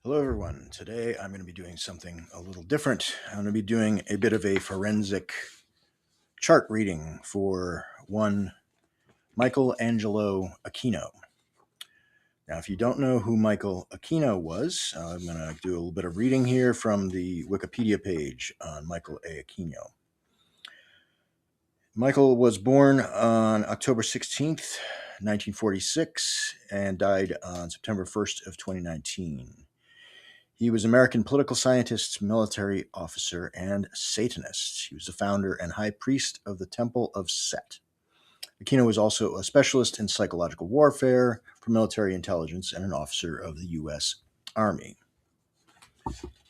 Hello, everyone. Today I'm going to be doing something a little different. I'm going to be doing a bit of a forensic chart reading for one Michael Angelo Aquino. Now, if you don't know who Michael Aquino was, I'm going to do a little bit of reading here from the Wikipedia page on Michael A Aquino. Michael was born on October 16th, 1946, and died on September 1st of 2019. He was an American political scientist, military officer, and Satanist. He was the founder and high priest of the Temple of Set. Aquino was also a specialist in psychological warfare for military intelligence and an officer of the U.S. Army.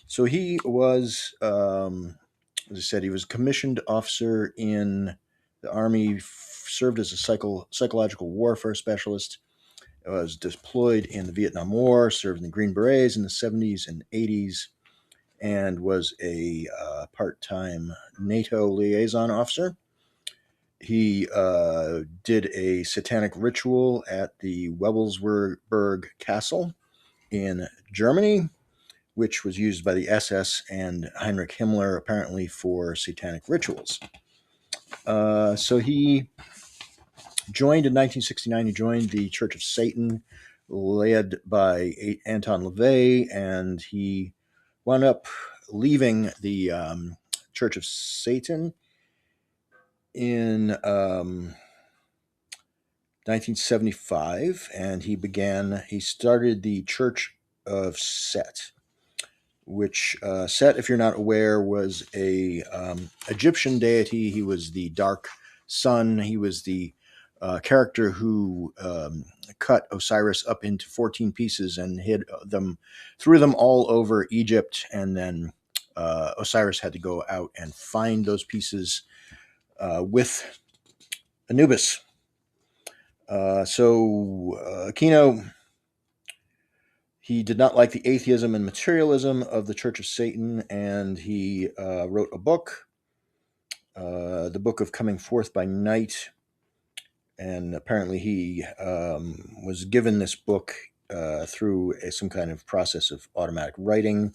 So he was, as I said, he was a commissioned officer in the Army, served as a psychological warfare specialist, was deployed in the Vietnam War, served in the Green Berets in the 70s and 80s, and was a part-time NATO liaison officer. He did a satanic ritual at the Wewelsburg Castle in Germany, which was used by the SS and Heinrich Himmler apparently for satanic rituals. So he joined in 1969. He joined the Church of Satan, led by Anton LaVey, and he wound up leaving the Church of Satan in 1975, and he started the Church of Set, which Set, if you're not aware, was a Egyptian deity. He was the dark sun. He was the character who cut Osiris up into 14 pieces and threw them all over Egypt, and then Osiris had to go out and find those pieces with Anubis. Aquino, he did not like the atheism and materialism of the Church of Satan, and he wrote a book, the Book of Coming Forth by Night. And apparently he was given this book through some kind of process of automatic writing.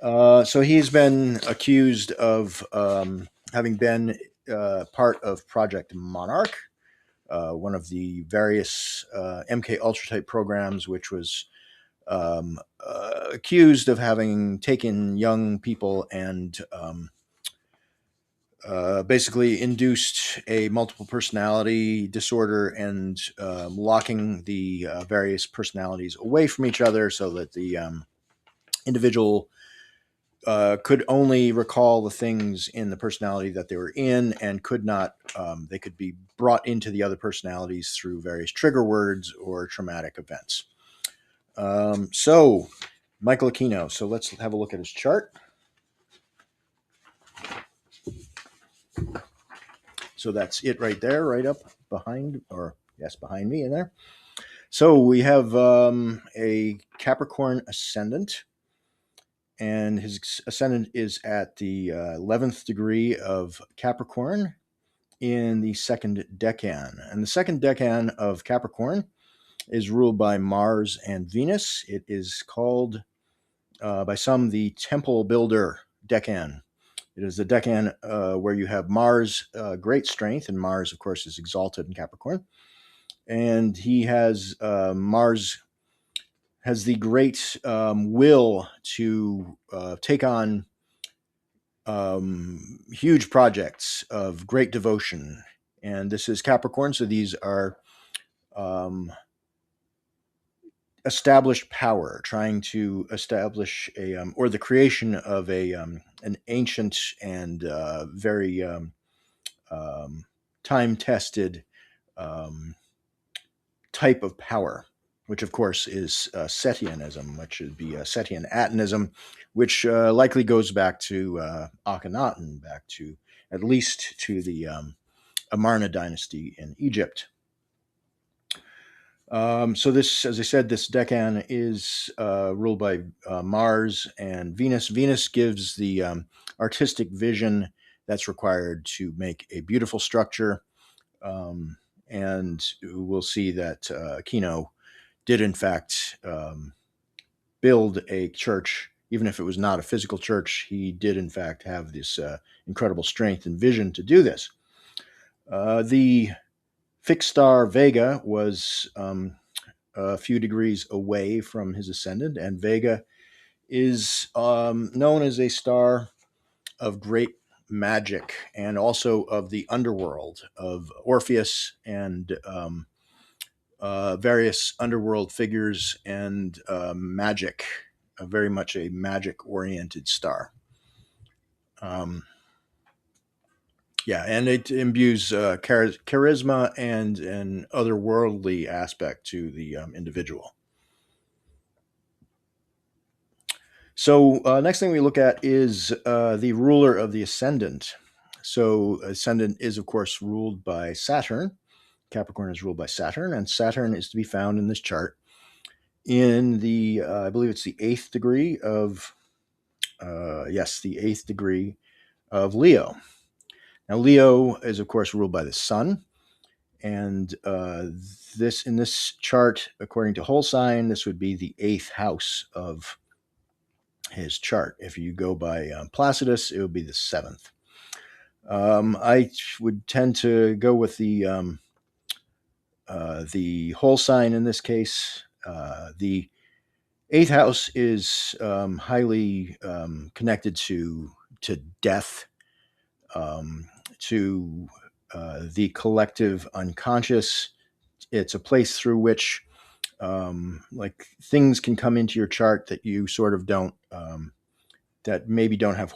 So he's been accused of having been part of Project Monarch, one of the various MK Ultra type programs, which was accused of having taken young people and basically induced a multiple personality disorder and locking the various personalities away from each other so that the individual could only recall the things in the personality that they were in and could not, they could be brought into the other personalities through various trigger words or traumatic events. So Michael Aquino. So let's have a look at his chart. So that's it right there, right up behind, or yes, behind me in there. So we have a Capricorn ascendant, and his ascendant is at the 11th degree of Capricorn in the second decan. And the second decan of Capricorn is ruled by Mars and Venus. It is called by some the Temple Builder decan. It is the decan where you have Mars, great strength, and Mars, of course, is exalted in Capricorn. And he has Mars has the great will to take on huge projects of great devotion. And this is Capricorn, so these are established power, trying to establish or the creation of an ancient and very time-tested type of power, which of course is Setianism, which would be Setian Atonism, which likely goes back to Akhenaten, back to at least to the Amarna dynasty in Egypt. So this, as I said, this decan is ruled by Mars and Venus. Venus gives the artistic vision that's required to make a beautiful structure. And we'll see that Aquino did, in fact, build a church, even if it was not a physical church. He did, in fact, have this incredible strength and vision to do this. The fixed star Vega was a few degrees away from his ascendant, and Vega is known as a star of great magic and also of the underworld of Orpheus and various underworld figures and magic, very much a magic oriented star. Yeah, and it imbues charisma and an otherworldly aspect to the individual. So, next thing we look at is the ruler of the ascendant. So, ascendant is, of course, ruled by Saturn. Capricorn is ruled by Saturn, and Saturn is to be found in this chart in the, I believe it's the eighth degree of, yes, the eighth degree of Leo. Now, Leo is, of course, ruled by the Sun, and this in this chart, according to whole sign, this would be the eighth house of his chart. If you go by Placidus, it would be the seventh. I would tend to go with the whole sign in this case. The eighth house is highly connected to death, to the collective unconscious. It's a place through which like things can come into your chart that you sort of don't, that maybe don't have,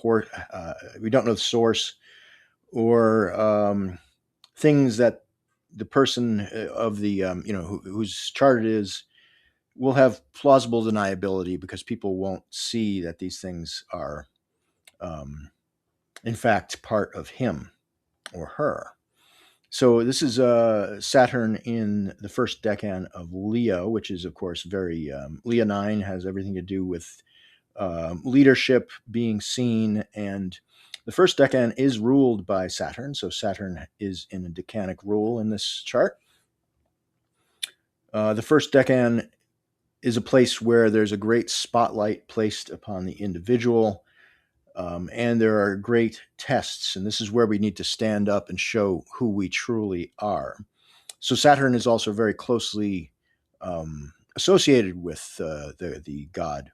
we don't know the source, or things that the person of the, whose chart it is, will have plausible deniability because people won't see that these things are, in fact, part of him or her. So this is Saturn in the first decan of Leo, which is, of course, very leonine, has everything to do with leadership, being seen, and the first decan is ruled by Saturn. So Saturn is in a decanic rule in this chart. The first decan is a place where there's a great spotlight placed upon the individual. And there are great tests, and this is where we need to stand up and show who we truly are. So Saturn is also very closely associated with the god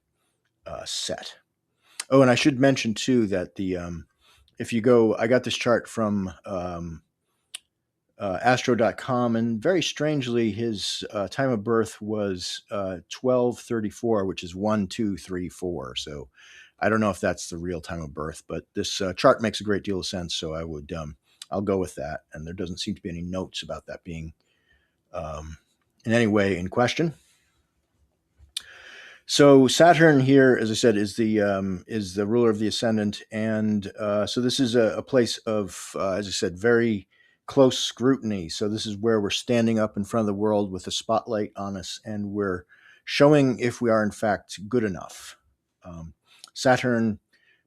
Set. Oh, and I should mention too that the if you go, I got this chart from astro.com, and very strangely, his time of birth was 1234, which is 1234. So I don't know if that's the real time of birth, but this chart makes a great deal of sense. So I would, I'll go with that. And there doesn't seem to be any notes about that being in any way in question. So Saturn here, as I said, is the ruler of the ascendant, and so this is a place of, as I said, very close scrutiny. So this is where we're standing up in front of the world with a spotlight on us, and we're showing if we are in fact good enough. Saturn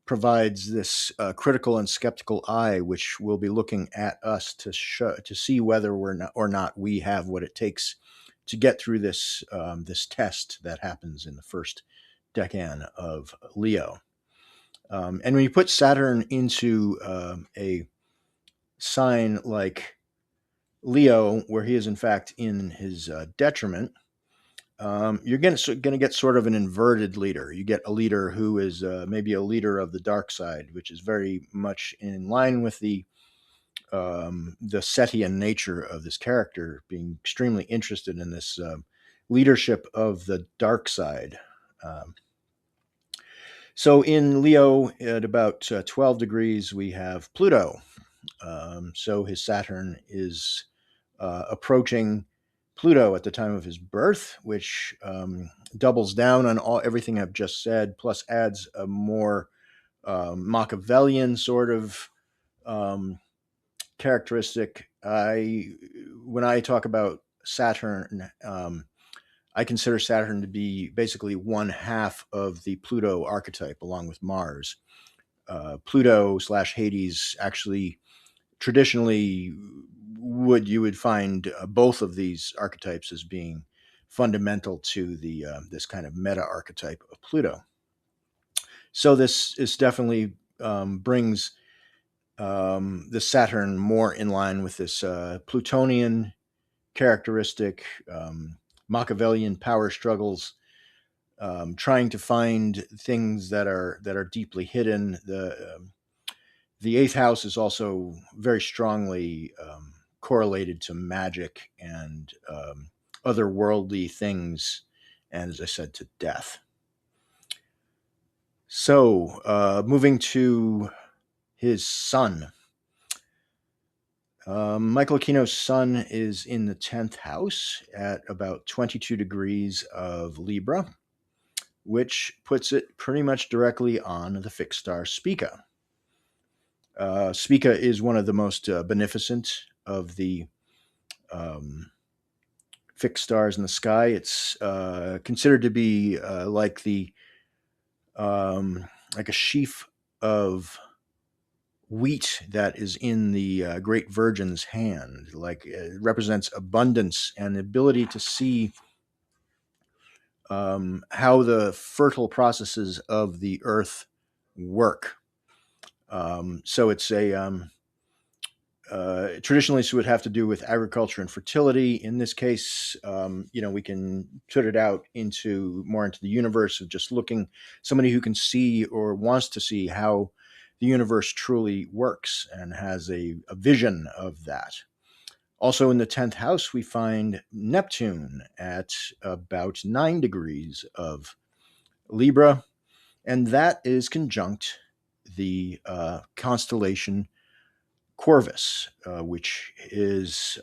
provides this critical and skeptical eye, which will be looking at us to see whether or not we have what it takes to get through this this test that happens in the first decan of Leo. And when you put Saturn into a sign like Leo, where he is in fact in his detriment, you're going to get sort of an inverted leader. You get a leader who is maybe a leader of the dark side, which is very much in line with the Setian nature of this character, being extremely interested in this leadership of the dark side. So in Leo, at about 12 degrees, we have Pluto. So his Saturn is approaching Pluto at the time of his birth, which doubles down on everything I've just said, plus adds a more Machiavellian sort of characteristic. When I talk about Saturn, I consider Saturn to be basically one half of the Pluto archetype, along with Mars. Pluto / Hades actually traditionally you would find both of these archetypes as being fundamental to the this kind of meta archetype of Pluto. So this is definitely brings the Saturn more in line with this Plutonian characteristic, Machiavellian power struggles, trying to find things that are deeply hidden. The eighth house is also very strongly correlated to magic and otherworldly things, and as I said, to death. So, moving to his sun. Michael Aquino's sun is in the 10th house at about 22 degrees of Libra, which puts it pretty much directly on the fixed star Spica. Spica is one of the most beneficent of the um, fixed stars in the sky. It's considered to be like a sheaf of wheat that is in the Great Virgin's hand. Like it represents abundance and the ability to see how the fertile processes of the earth work. So it's a traditionally, this would have to do with agriculture and fertility. In this case, we can put it out into more into the universe of just looking, somebody who can see or wants to see how the universe truly works and has a vision of that. Also in the 10th house, we find Neptune at about 9 degrees of Libra, and that is conjunct the constellation Corvus, which is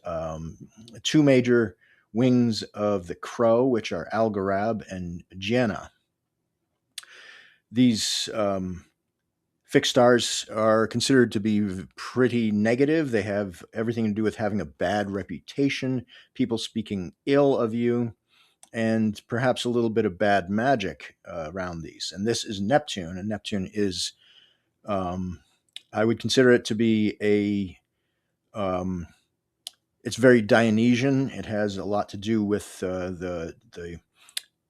two major wings of the crow, which are Algorab and Gienah. These fixed stars are considered to be pretty negative. They have everything to do with having a bad reputation, people speaking ill of you, and perhaps a little bit of bad magic around these. And this is Neptune, and Neptune is, I would consider it to be it's very Dionysian. It has a lot to do with the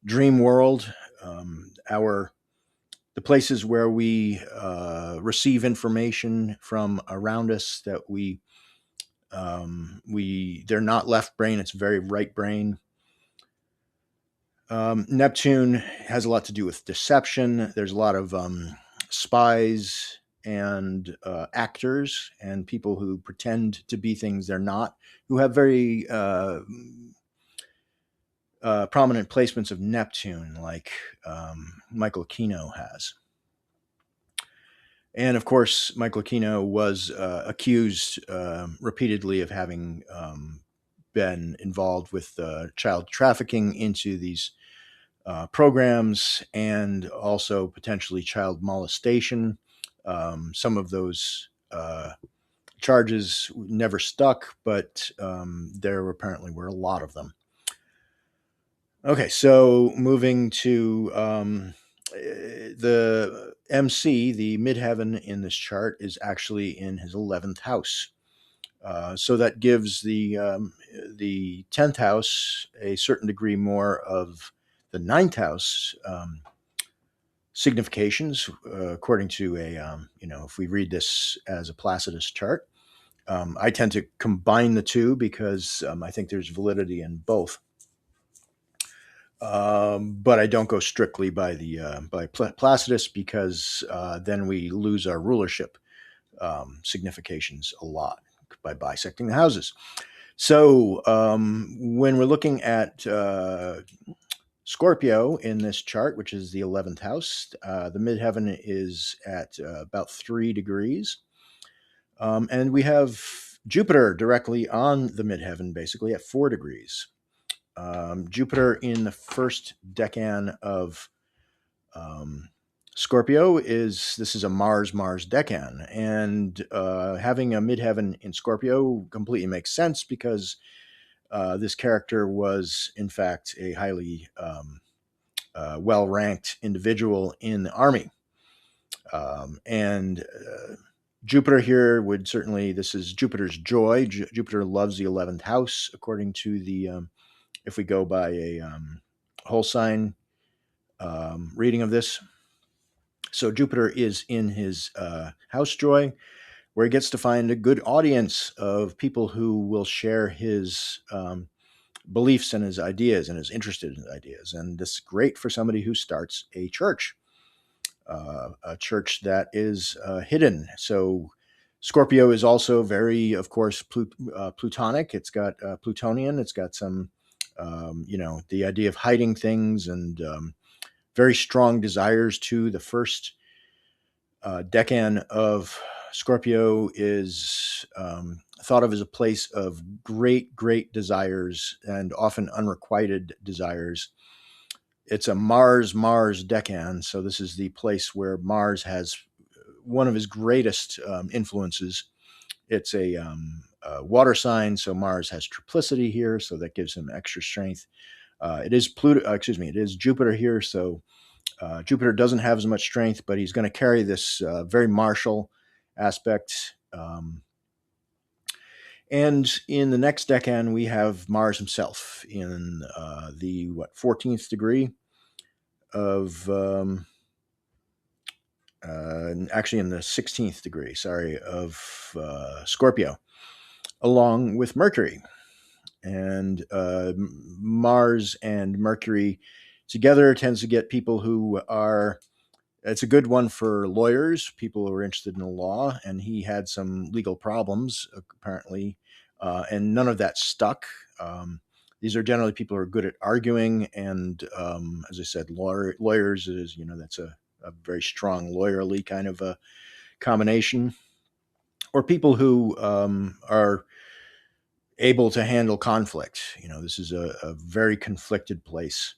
dream world, the places where we receive information from around us that they're not left brain; it's very right brain. Neptune has a lot to do with deception. There's a lot of spies and actors and people who pretend to be things they're not, who have very prominent placements of Neptune, like Michael Aquino has. And of course, Michael Aquino was accused repeatedly of having been involved with child trafficking into these programs and also potentially child molestation. Some of those charges never stuck, but there apparently were a lot of them. Okay, so moving to the MC, the midheaven in this chart is actually in his 11th house. So that gives the 10th house a certain degree more of the 9th house significations, according to if we read this as a Placidus chart. I tend to combine the two because I think there's validity in both. But I don't go strictly by by Placidus because then we lose our rulership significations a lot by bisecting the houses. So when we're looking at Scorpio in this chart, which is the 11th house, the midheaven is at about 3 degrees. And we have Jupiter directly on the midheaven, basically at 4 degrees. Jupiter in the first decan of Scorpio this is a Mars decan, and having a midheaven in Scorpio completely makes sense because this character was in fact a highly well-ranked individual in the army, and Jupiter here would certainly, this is Jupiter's joy. Jupiter loves the 11th house according to the if we go by a whole sign reading of this. So Jupiter is in his house joy, where he gets to find a good audience of people who will share his beliefs and his ideas and is interested in his ideas. And this is great for somebody who starts a church that is hidden. So Scorpio is also very, of course, plutonic. It's got plutonian. It's got some, the idea of hiding things and very strong desires too. The first decan of Scorpio is thought of as a place of great, great desires and often unrequited desires. It's a Mars decan, so this is the place where Mars has one of his greatest influences. It's a water sign, so Mars has triplicity here, so that gives him extra strength. It is It is Jupiter here, so Jupiter doesn't have as much strength, but he's going to carry this very martial aspect. And in the next decan, we have Mars himself in the 14th degree of actually in the 16th degree, of Scorpio, along with Mercury. And Mars and Mercury together tends to get people who are, it's a good one for lawyers, people who are interested in the law. And he had some legal problems, apparently, and none of that stuck. These are generally people who are good at arguing. And as I said, lawyers is, that's a very strong lawyerly kind of a combination. Or people who are able to handle conflict. This is a very conflicted place.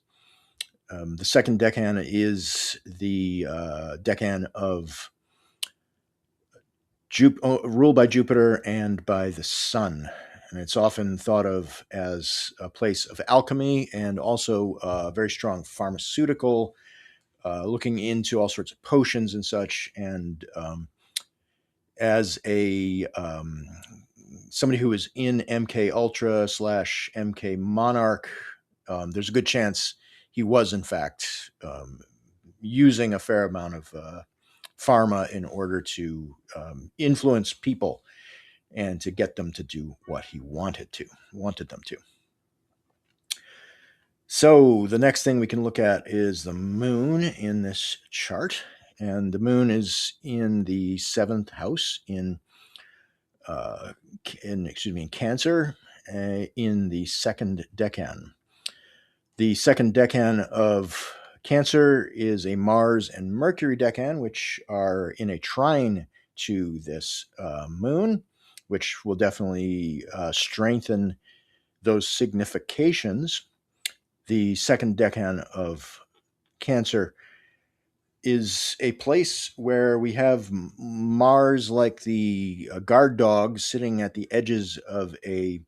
The second decan is the decan of ruled by Jupiter and by the Sun. And it's often thought of as a place of alchemy and also very strong pharmaceutical, looking into all sorts of potions and such. And as a somebody who is in MK Ultra / MK Monarch, there's a good chance he was in fact using a fair amount of pharma in order to influence people and to get them to do what he wanted them to. So the next thing we can look at is the moon in this chart, and the moon is in the 7th house in Cancer, in the second decan. The second decan of Cancer is a Mars and Mercury decan, which are in a trine to this moon, which will definitely strengthen those significations. The second decan of Cancer is a place where we have Mars, like the guard dog, sitting at the edges of a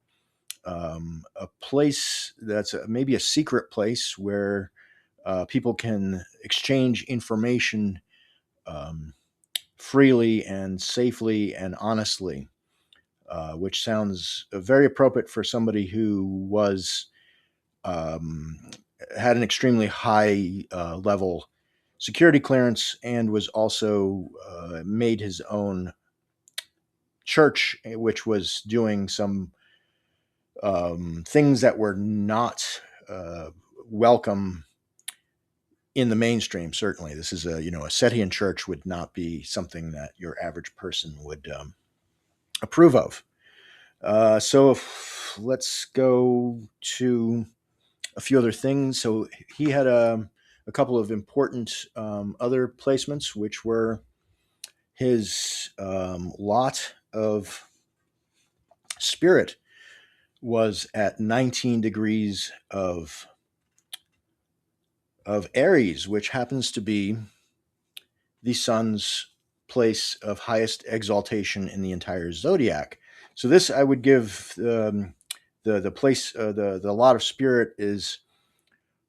place that's maybe a secret place where people can exchange information freely and safely and honestly, which sounds very appropriate for somebody who was had an extremely high level security clearance and was also made his own church, which was doing some things that were not welcome in the mainstream. Certainly, this is a Setian church would not be something that your average person would approve of. Let's go to a few other things. So he had a couple of important other placements, which were his lot of spirit was at 19 degrees of Aries, which happens to be the sun's place of highest exaltation in the entire zodiac. So this I would give the place the lot of spirit is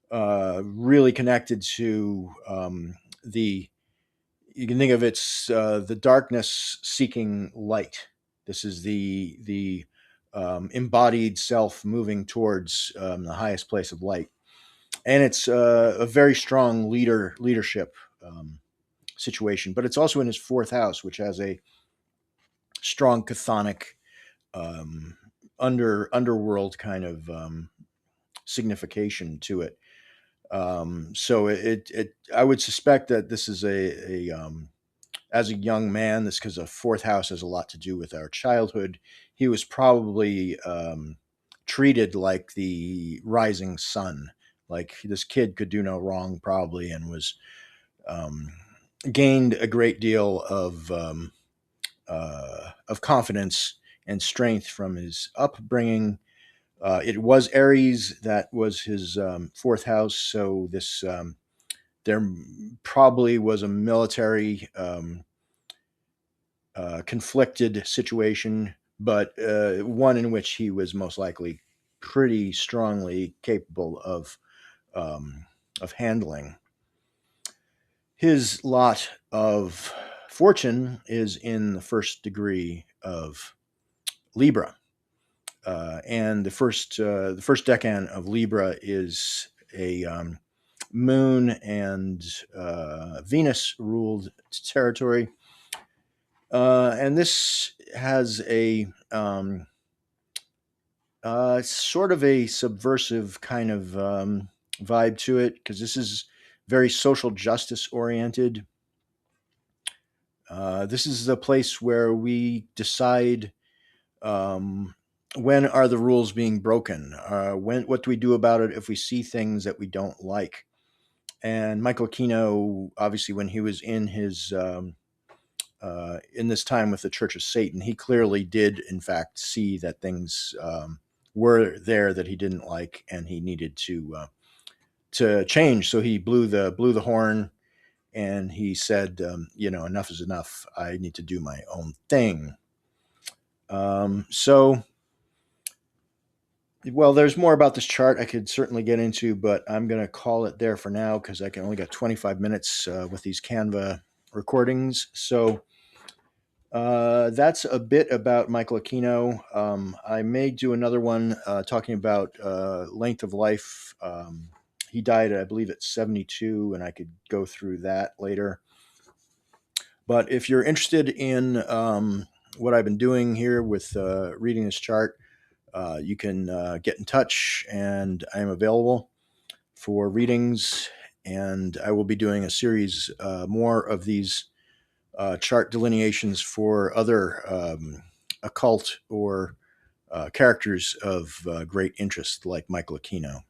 really connected to the you can think of it's the darkness seeking light. This is the embodied self moving towards the highest place of light. And it's a very strong leadership situation, but it's also in his fourth house, which has a strong chthonic um, underworld kind of signification to it. So it I would suspect that this is a as a young man, this because a fourth house has a lot to do with our childhood. He was probably treated like the rising sun. Like this kid could do no wrong, probably, and was um, gained a great deal of confidence and strength from his upbringing. It was Aries that was his fourth house, so this there probably was a military conflicted situation, but one in which he was most likely pretty strongly capable um, of handling. His lot of fortune is in the first degree of Libra, and the first decan of Libra is a Moon and Venus ruled territory, and this has a sort of a subversive kind of vibe to it because this is very social justice oriented. This is the place where we decide um, when are the rules being broken. What do we do about it if we see things that we don't like? And Michael Aquino, obviously, when he was in his in this time with the Church of Satan, he clearly did, in fact, see that things were there that he didn't like, and he needed to change. So he blew the horn, and he said, enough is enough. I need to do my own thing. So, well, there's more about this chart I could certainly get into, but I'm going to call it there for now because I can only got 25 minutes with these Canva recordings. So that's a bit about Michael Aquino. I may do another one talking about length of life. He died, I believe, at 72, and I could go through that later. But if you're interested in what I've been doing here with reading this chart, you can get in touch, and I am available for readings. And I will be doing a series more of these chart delineations for other occult or characters of great interest, like Michael Aquino.